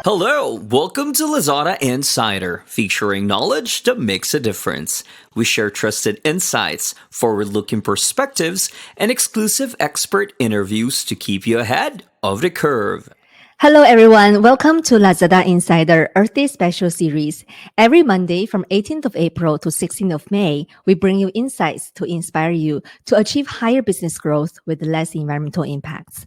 Hello, welcome to Lazada Insider, featuring knowledge that makes a difference. We share trusted insights, forward-looking perspectives, and exclusive expert interviews to keep you ahead of the curve. Hello, everyone. Welcome to Lazada Insider Earth Day Special Series. Every Monday from 18th of April to 16th of May, we bring you insights to inspire you to achieve higher business growth with less environmental impacts.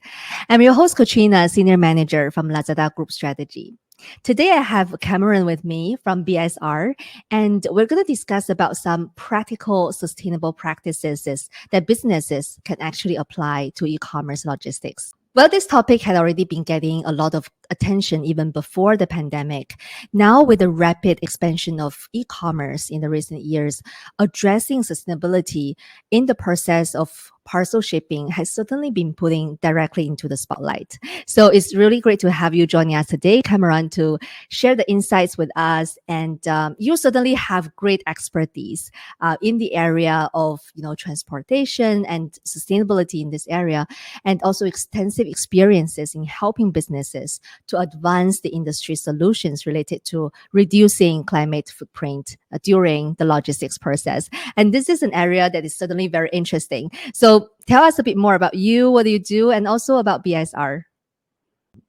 I'm your host, Katrina, Senior Manager from Lazada Group Strategy. Today, I have Cameron with me from BSR, and we're going to discuss about some practical, sustainable practices that businesses can actually apply to e-commerce logistics. Well, this topic had already been getting a lot of attention even before the pandemic. Now, with the rapid expansion of e-commerce in the recent years, addressing sustainability in the process of parcel shipping has certainly been putting directly into the spotlight. So it's really great to have you joining us today, Cameron, to share the insights with us. And you certainly have great expertise in the area of transportation and sustainability in this area, and also extensive experiences in helping businesses to advance the industry solutions related to reducing climate footprint during the logistics process. And this is an area that is certainly very interesting. So tell us a bit more about you, what do you do, and also about BSR.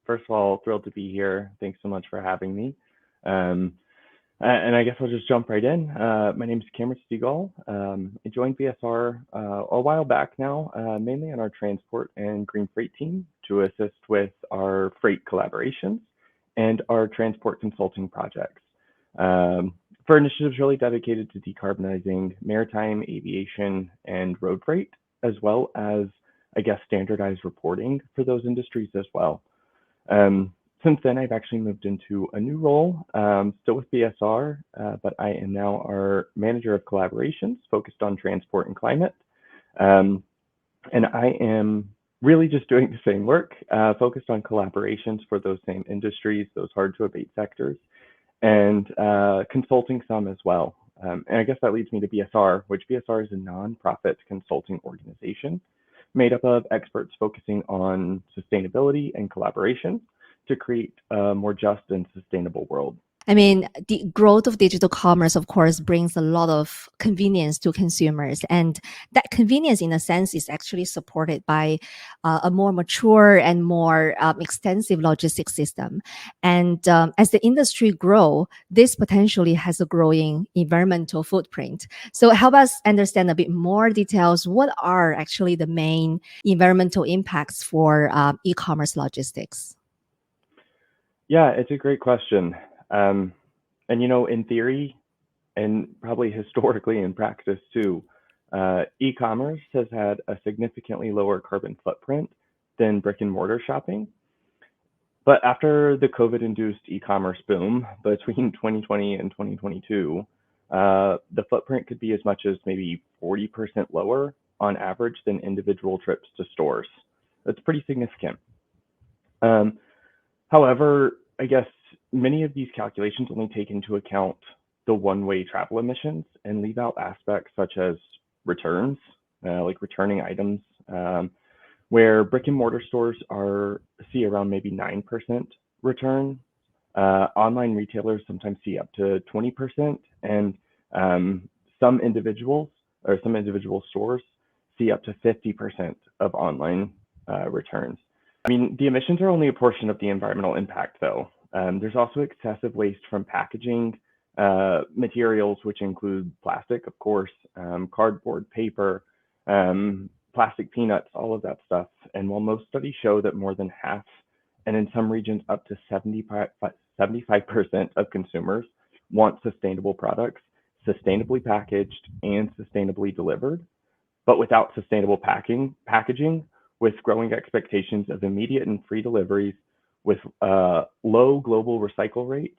First of all, thrilled to be here. Thanks so much for having me. And I guess I'll just jump right in. My name is Cameron Steagall. I joined BSR a while back now, mainly on our transport and green freight team to assist with our freight collaborations and our transport consulting projects for initiatives really dedicated to decarbonizing maritime, aviation, and road freight, as well as, I guess, standardized reporting for those industries as well. Since then, I've actually moved into a new role, still with BSR, but I am now our manager of collaborations focused on transport and climate. And I am really just doing the same work, focused on collaborations for those same industries, those hard to abate sectors, and consulting some as well. And I guess that leads me to BSR, which BSR is a nonprofit consulting organization made up of experts focusing on sustainability and collaboration to create a more just and sustainable world. I mean, the growth of digital commerce, of course, brings a lot of convenience to consumers. And that convenience, in a sense, is actually supported by a more mature and more extensive logistics system. And as the industry grows, this potentially has a growing environmental footprint. So help us understand a bit more details. What are actually the main environmental impacts for e-commerce logistics? Yeah, it's a great question. And, in theory, and probably historically in practice too, e-commerce has had a significantly lower carbon footprint than brick and mortar shopping. But after the COVID-induced e-commerce boom between 2020 and 2022, the footprint could be as much as maybe 40% lower on average than individual trips to stores. That's pretty significant. However, I guess many of these calculations only take into account the one-way travel emissions and leave out aspects such as returns, like returning items, where brick and mortar stores see around maybe 9% return. Online retailers sometimes see up to 20%, and some individual stores see up to 50% of online returns. I mean, the emissions are only a portion of the environmental impact, though. There's also excessive waste from packaging materials, which include plastic, of course, cardboard, paper, plastic peanuts, all of that stuff. And while most studies show that more than half, and in some regions up to 75% of consumers want sustainable products, sustainably packaged and sustainably delivered, but without sustainable packaging, with growing expectations of immediate and free deliveries, with low global recycle rates,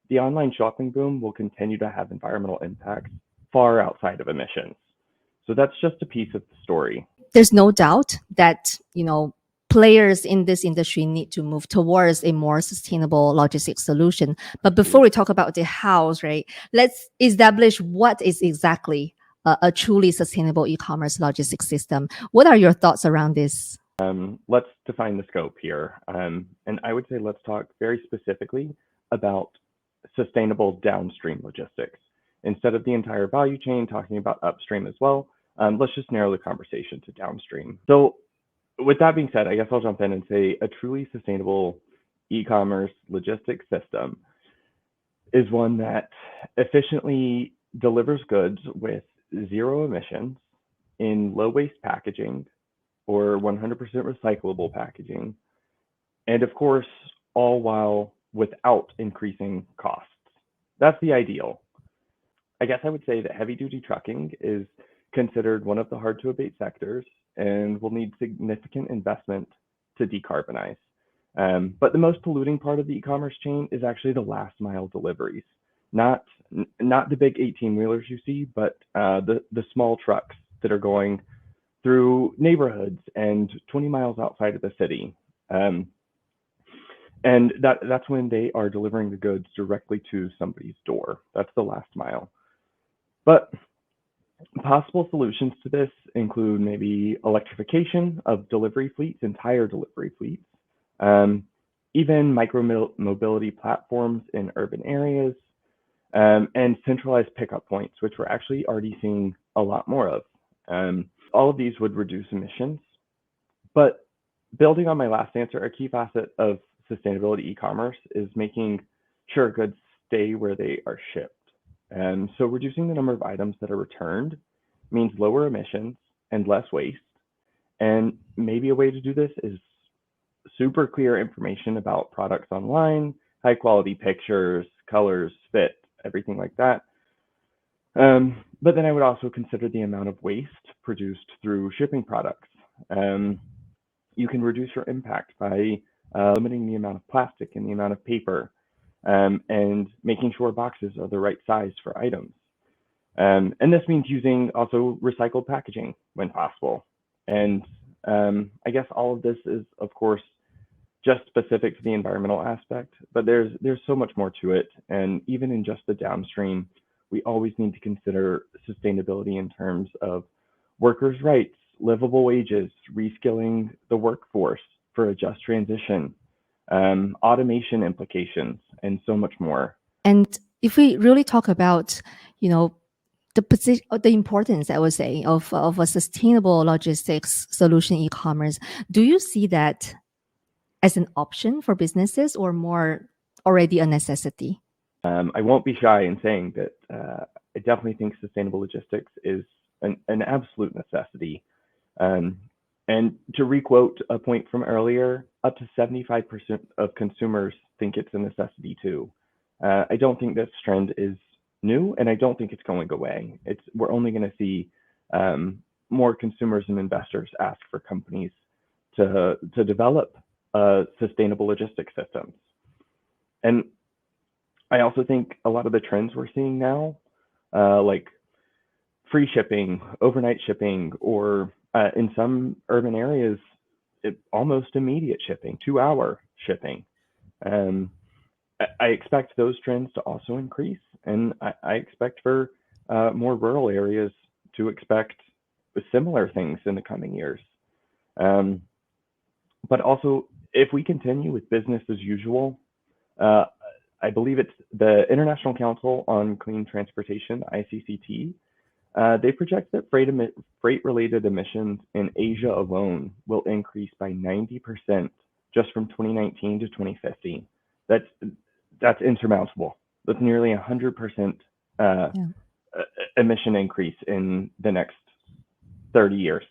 the online shopping boom will continue to have environmental impacts far outside of emissions. So that's just a piece of the story. There's no doubt that, players in this industry need to move towards a more sustainable logistics solution. But before we talk about the hows, right, let's establish what is exactly a truly sustainable e-commerce logistics system. What are your thoughts around this? Let's define the scope here. And I would say let's talk very specifically about sustainable downstream logistics. Instead of the entire value chain, talking about upstream as well, let's just narrow the conversation to downstream. So with that being said, I guess I'll jump in and say a truly sustainable e-commerce logistics system is one that efficiently delivers goods with zero emissions in low waste packaging or 100% recyclable packaging, and of course, all while without increasing costs. That's the ideal. I guess I would say that heavy duty trucking is considered one of the hard to abate sectors and will need significant investment to decarbonize. But the most polluting part of the e-commerce chain is actually the last mile deliveries, not the big 18-wheelers you see, but the small trucks that are going through neighborhoods and 20 miles outside of the city. And that's when they are delivering the goods directly to somebody's door. That's the last mile. But possible solutions to this include maybe electrification of delivery fleets, entire delivery fleets, even micro-mobility platforms in urban areas, and centralized pickup points, which we're actually already seeing a lot more of. All of these would reduce emissions. But building on my last answer, a key facet of sustainability e-commerce is making sure goods stay where they are shipped. And so reducing the number of items that are returned means lower emissions and less waste. And maybe a way to do this is super clear information about products online, high quality pictures, colors, fit, everything like that. But then I would also consider the amount of waste produced through shipping products. You can reduce your impact by limiting the amount of plastic and the amount of paper, and making sure boxes are the right size for items. And this means using also recycled packaging when possible. And I guess all of this is, of course, just specific to the environmental aspect, but there's so much more to it. And even in just the downstream, we always need to consider sustainability in terms of workers' rights, livable wages, reskilling the workforce for a just transition, automation implications, and so much more. And if we really talk about, you know, the importance, I would say, of a sustainable logistics solution e-commerce, do you see that as an option for businesses or more already a necessity? I won't be shy in saying that I definitely think sustainable logistics is an absolute necessity. And to requote a point from earlier, up to 75% of consumers think it's a necessity too. I don't think this trend is new, and I don't think it's going away. We're only going to see more consumers and investors ask for companies to develop sustainable logistics systems. And I also think a lot of the trends we're seeing now, like free shipping, overnight shipping, or in some urban areas, almost immediate shipping, 2-hour shipping. I expect those trends to also increase, and I expect for more rural areas to expect similar things in the coming years. But also, if we continue with business as usual, I believe it's the International Council on Clean Transportation, ICCT. They project that freight-related emissions in Asia alone will increase by 90% just from 2019 to 2050. That's insurmountable. That's nearly 100% emission increase in the next 30 years.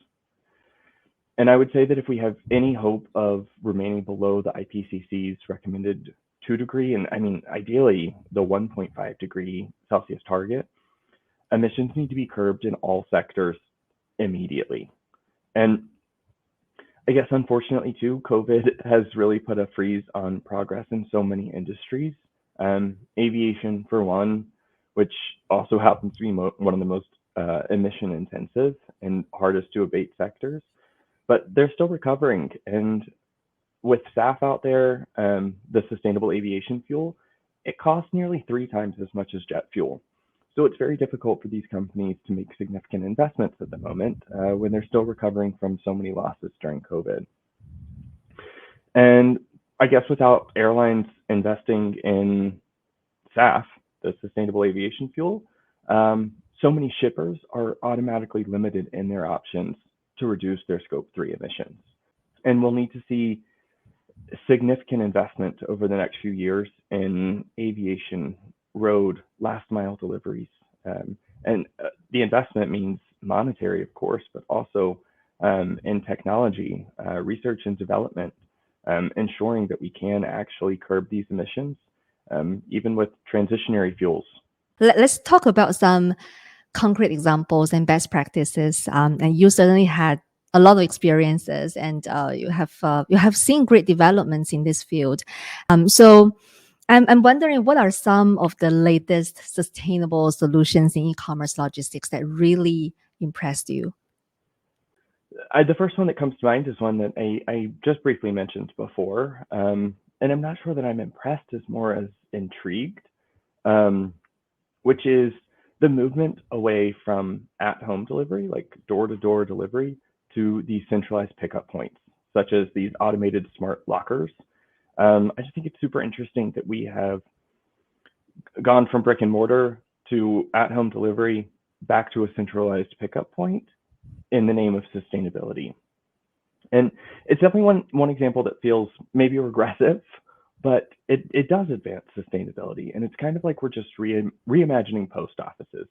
And I would say that if we have any hope of remaining below the IPCC's recommended 2-degree, and I mean, ideally the 1.5 degree Celsius target, emissions need to be curbed in all sectors immediately. And I guess unfortunately too, COVID has really put a freeze on progress in so many industries. Aviation for one, which also happens to be one of the most emission intensive and hardest to abate sectors, but they're still recovering. And with SAF out there, the sustainable aviation fuel, it costs nearly 3 times as much as jet fuel. So it's very difficult for these companies to make significant investments at the moment when they're still recovering from so many losses during COVID. And I guess without airlines investing in SAF, the sustainable aviation fuel, so many shippers are automatically limited in their options to reduce their Scope 3 emissions. And we'll need to see significant investment over the next few years in aviation, road, last mile deliveries. And the investment means monetary, of course, but also in technology, research and development, ensuring that we can actually curb these emissions, even with transitionary fuels. Let's talk about some concrete examples and best practices. And you certainly had a lot of experiences, and you have seen great developments in this field. So I'm wondering, what are some of the latest sustainable solutions in e-commerce logistics that really impressed you? The first one that comes to mind is one that I just briefly mentioned before, and I'm not sure that I'm impressed as more as intrigued, which is the movement away from at-home delivery, like door-to-door delivery, to these centralized pickup points, such as these automated smart lockers. I just think it's super interesting that we have gone from brick and mortar to at-home delivery back to a centralized pickup point in the name of sustainability. And it's definitely one example that feels maybe regressive, but it does advance sustainability. And it's kind of like we're just reimagining post offices.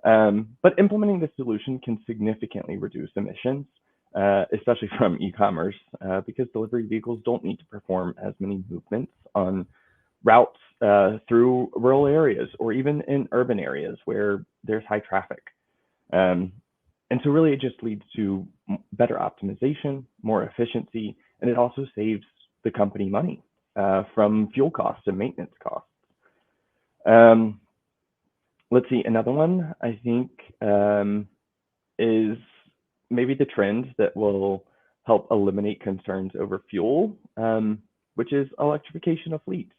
But implementing this solution can significantly reduce emissions, especially from e-commerce, because delivery vehicles don't need to perform as many movements on routes through rural areas or even in urban areas where there's high traffic. And so really it just leads to better optimization, more efficiency, and it also saves the company money from fuel costs and maintenance costs. Let's see, another one I think is maybe the trend that will help eliminate concerns over fuel, which is electrification of fleets.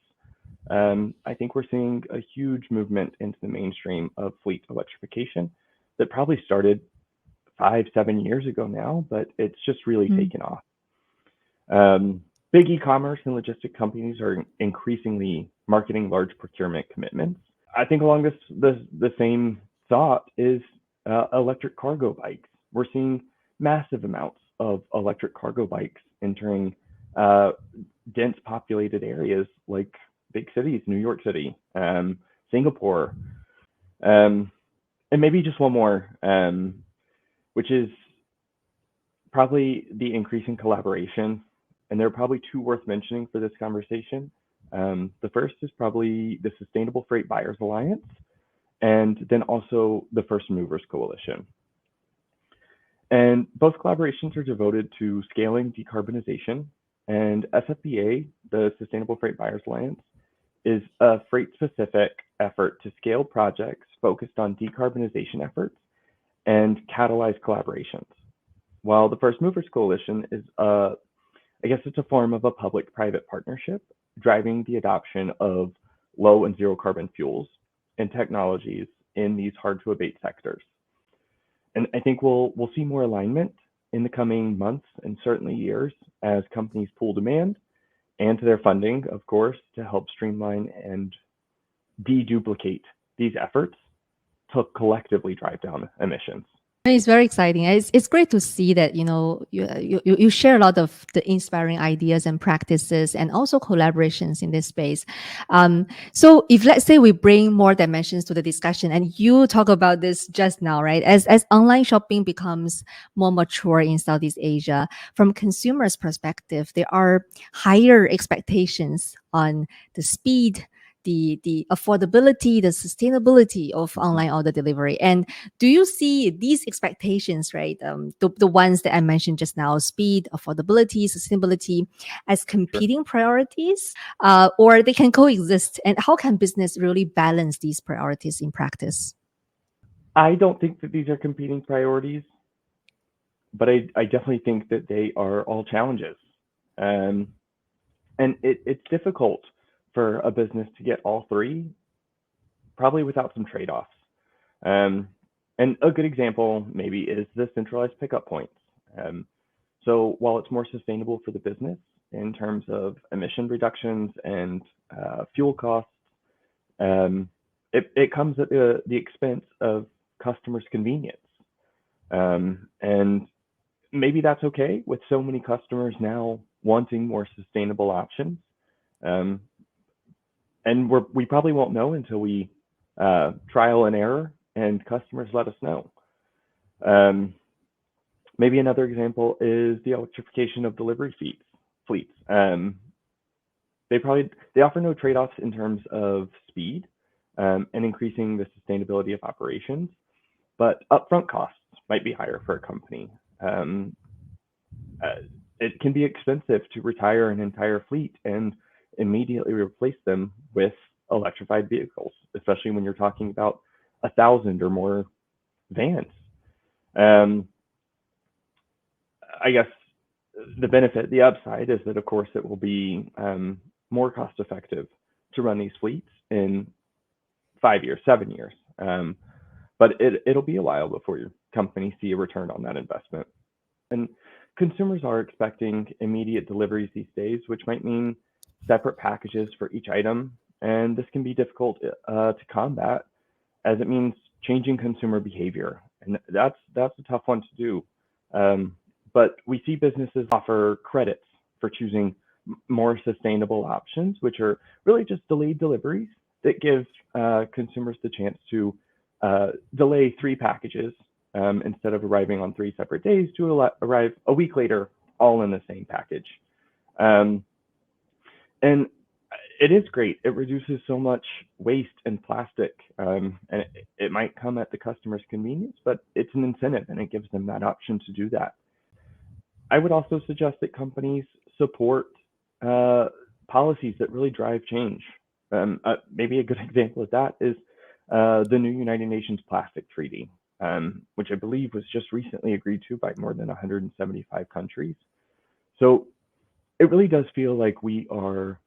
I think we're seeing a huge movement into the mainstream of fleet electrification that probably started 5-7 years ago now, but it's just really taken off. Big e-commerce and logistic companies are increasingly marketing large procurement commitments. I think along the same thought is electric cargo bikes. We're seeing massive amounts of electric cargo bikes entering dense populated areas like big cities, New York City, Singapore, and maybe just one more, which is probably the increasing collaboration. And there are probably two worth mentioning for this conversation. The first is probably the Sustainable Freight Buyers Alliance, and then also the First Movers Coalition. And both collaborations are devoted to scaling decarbonization, and SFBA, the Sustainable Freight Buyers Alliance, is a freight-specific effort to scale projects focused on decarbonization efforts and catalyze collaborations. While the First Movers Coalition is I guess it's a form of a public-private partnership driving the adoption of low and zero carbon fuels and technologies in these hard-to-abate sectors. And I think we'll see more alignment in the coming months and certainly years as companies pool demand and to their funding, of course, to help streamline and deduplicate these efforts to collectively drive down emissions. It's very exciting. It's great to see that you share a lot of the inspiring ideas and practices and also collaborations in this space. So if let's say we bring more dimensions to the discussion, and you talk about this just now, right? As online shopping becomes more mature in Southeast Asia, from consumers' perspective, there are higher expectations on the speed, the affordability, the sustainability of online order delivery. And do you see these expectations, right? The ones that I mentioned just now, speed, affordability, sustainability, as competing priorities, or they can coexist? And how can business really balance these priorities in practice? I don't think that these are competing priorities, but I definitely think that they are all challenges. And it's difficult for a business to get all three probably without some trade-offs. Um, and a good example maybe is the centralized pickup points. So while it's more sustainable for the business in terms of emission reductions and fuel costs, it comes at the expense of customers' convenience. And maybe that's okay with so many customers now wanting more sustainable options. Um, and we probably won't know until we trial and error and customers let us know. Maybe another example is the electrification of delivery fleets. They offer no trade-offs in terms of speed and increasing the sustainability of operations, but upfront costs might be higher for a company. It can be expensive to retire an entire fleet and immediately replace them with electrified vehicles, especially when you're talking about 1,000 or more vans. I guess the upside is that, of course, it will be more cost effective to run these fleets in 5 years, 7 years. But it'll be a while before your company see a return on that investment. And consumers are expecting immediate deliveries these days, which might mean separate packages for each item. And this can be difficult to combat, as it means changing consumer behavior. And that's a tough one to do. But we see businesses offer credits for choosing more sustainable options, which are really just delayed deliveries that give consumers the chance to delay 3 packages instead of arriving on 3 separate days to arrive a week later, all in the same package. And it is great. It reduces so much waste and plastic, and it might come at the customer's convenience, but it's an incentive and it gives them that option to do that. I would also suggest that companies support policies that really drive change. Maybe a good example of that is the new United Nations Plastic Treaty, which I believe was just recently agreed to by more than 175 countries. So it really does feel like we are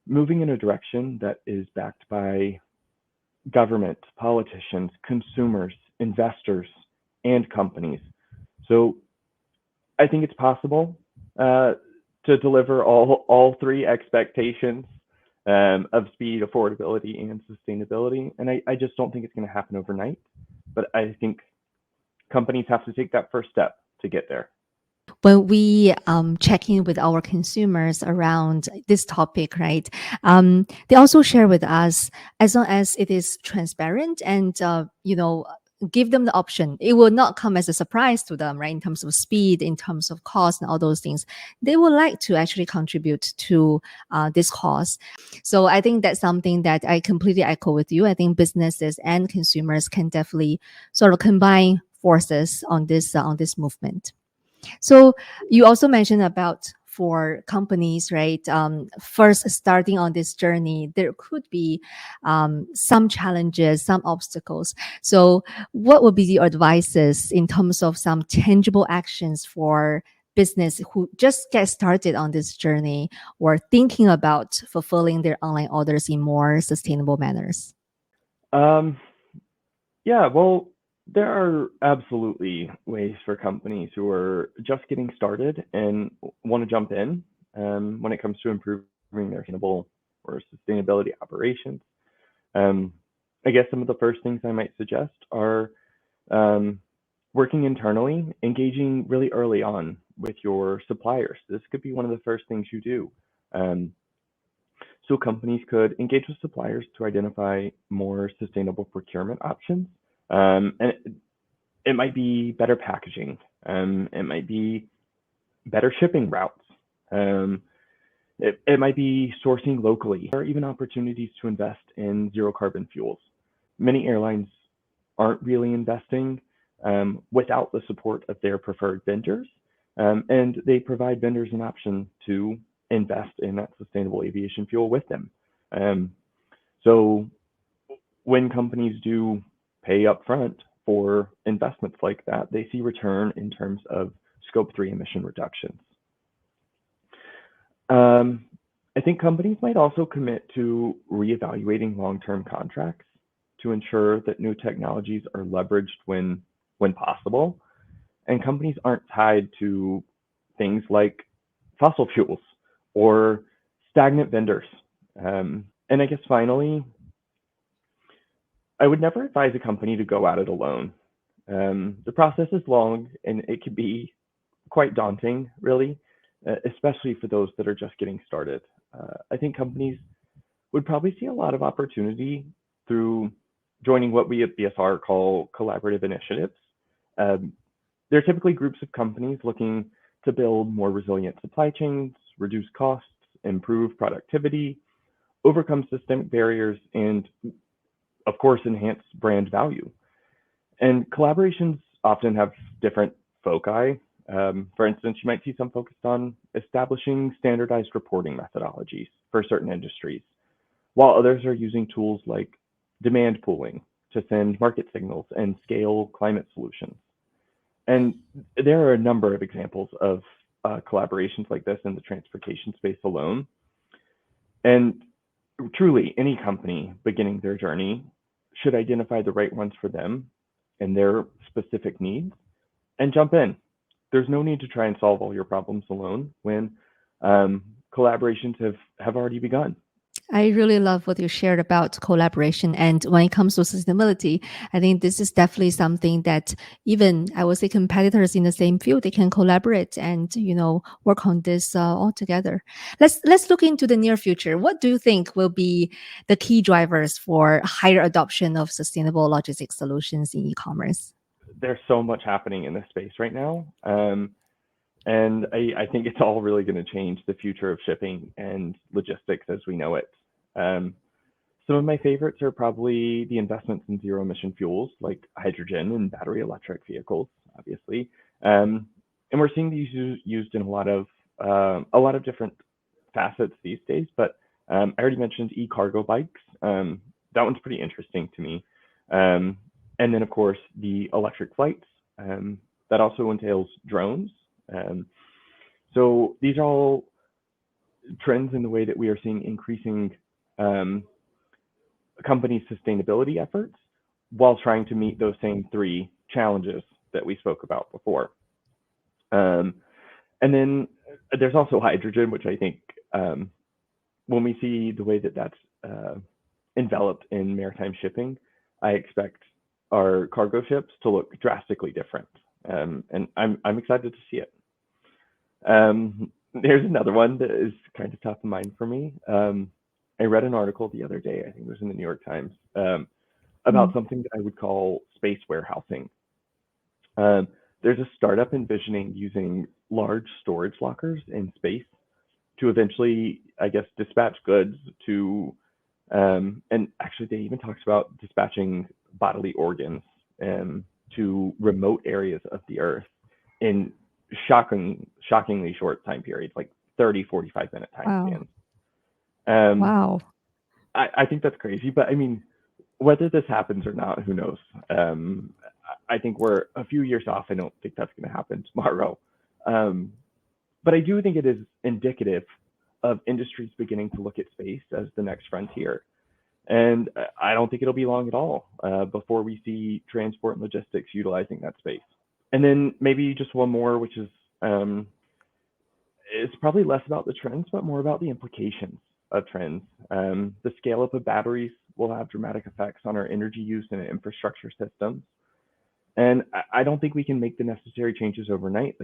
moving in a direction that is backed by government, politicians, consumers, investors, and companies. So I think it's possible to deliver all 3 expectations of speed, affordability, and sustainability. And I just don't think it's going to happen overnight. But I think companies have to take that first step to get there. When we check in with our consumers around this topic, right? They also share with us, as long as it is transparent and give them the option, it will not come as a surprise to them, right? In terms of speed, in terms of cost, and all those things, they would like to actually contribute to this cause. So I think that's something that I completely echo with you. I think businesses and consumers can definitely sort of combine forces on this movement. So you also mentioned about for companies, right? First starting on this journey, there could be some challenges, some obstacles. So what would be your advices in terms of some tangible actions for business who just get started on this journey or thinking about fulfilling their online orders in more sustainable manners? Yeah, well, there are absolutely ways for companies who are just getting started and want to jump in when it comes to improving their actionable or sustainability operations. I guess some of the first things I might suggest are working internally, engaging really early on with your suppliers. This could be one of the first things you do. So companies could engage with suppliers to identify more sustainable procurement options. And it might be better packaging. It might be better shipping routes. It might be sourcing locally, or even opportunities to invest in zero carbon fuels. Many airlines aren't really investing without the support of their preferred vendors, and they provide vendors an option to invest in that sustainable aviation fuel with them. So when companies do pay upfront for investments like that, they see return in terms of scope 3 emission reductions. I think companies might also commit to reevaluating long-term contracts to ensure that new technologies are leveraged when possible, and companies aren't tied to things like fossil fuels or stagnant vendors. And I guess finally, I would never advise a company to go at it alone. The process is long and it can be quite daunting, really, especially for those that are just getting started. I think companies would probably see a lot of opportunity through joining what we at BSR call collaborative initiatives. Um, they're typically groups of companies looking to build more resilient supply chains, reduce costs, improve productivity, overcome systemic barriers, and of course, enhance brand value. And collaborations often have different foci. For instance, you might see some focused on establishing standardized reporting methodologies for certain industries, while others are using tools like demand pooling to send market signals and scale climate solutions. And there are a number of examples of collaborations like this in the transportation space alone. And truly, any company beginning their journey should identify the right ones for them and their specific needs and jump in. There's no need to try and solve all your problems alone when collaborations have already begun. I really love what you shared about collaboration. And when it comes to sustainability, I think this is definitely something that even I would say competitors in the same field, they can collaborate and, work on this all together. Let's look into the near future. What do you think will be the key drivers for higher adoption of sustainable logistics solutions in e-commerce? There's so much happening in this space right now. And I think it's all really going to change the future of shipping and logistics as we know it. Some of my favorites are probably the investments in zero emission fuels like hydrogen and battery electric vehicles, obviously. And we're seeing these used in a lot of different facets these days. But I already mentioned e-cargo bikes. That one's pretty interesting to me. And then, of course, the electric flights. That also entails drones. So these are all trends in the way that we are seeing increasing companies' sustainability efforts while trying to meet those same three challenges that we spoke about before. And then there's also hydrogen, which I think when we see the way that that's enveloped in maritime shipping, I expect our cargo ships to look drastically different. And I'm excited to see it. There's another one that is kind of top of mind for me. I read an article the other day, I think it was in the New York Times, about something that I would call space warehousing. There's a startup envisioning using large storage lockers in space to eventually, I guess, dispatch goods to, and actually they even talks about dispatching bodily organs to remote areas of the Earth in shockingly short time periods, like 30, 45-minute time spans. Wow. I think that's crazy, but I mean, whether this happens or not, who knows? I think we're a few years off. I don't think that's going to happen tomorrow. But I do think it is indicative of industries beginning to look at space as the next frontier. And I don't think it'll be long at all before we see transport and logistics utilizing that space. And then maybe just one more, which is it's probably less about the trends, but more about the implications of trends. The scale up of batteries will have dramatic effects on our energy use and infrastructure systems. And I don't think we can make the necessary changes overnight,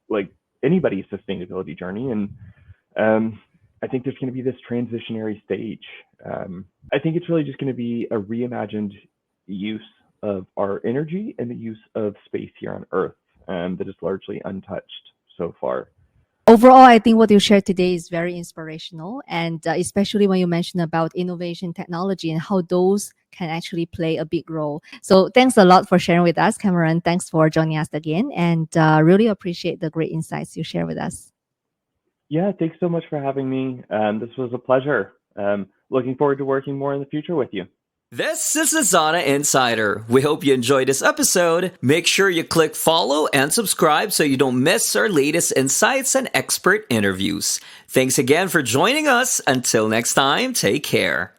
like anybody's sustainability journey. And I think there's going to be this transitionary stage. I think it's really just going to be a reimagined use of our energy and the use of space here on Earth that is largely untouched so far. Overall, I think what you shared today is very inspirational, and especially when you mentioned about innovation, technology, and how those can actually play a big role. So thanks a lot for sharing with us, Cameron. Thanks for joining us again, and really appreciate the great insights you share with us. Yeah, thanks so much for having me. This was a pleasure. Looking forward to working more in the future with you. This is Lazada Insider. We hope you enjoyed this episode. Make sure you click follow and subscribe so you don't miss our latest insights and expert interviews. Thanks again for joining us. Until next time, take care.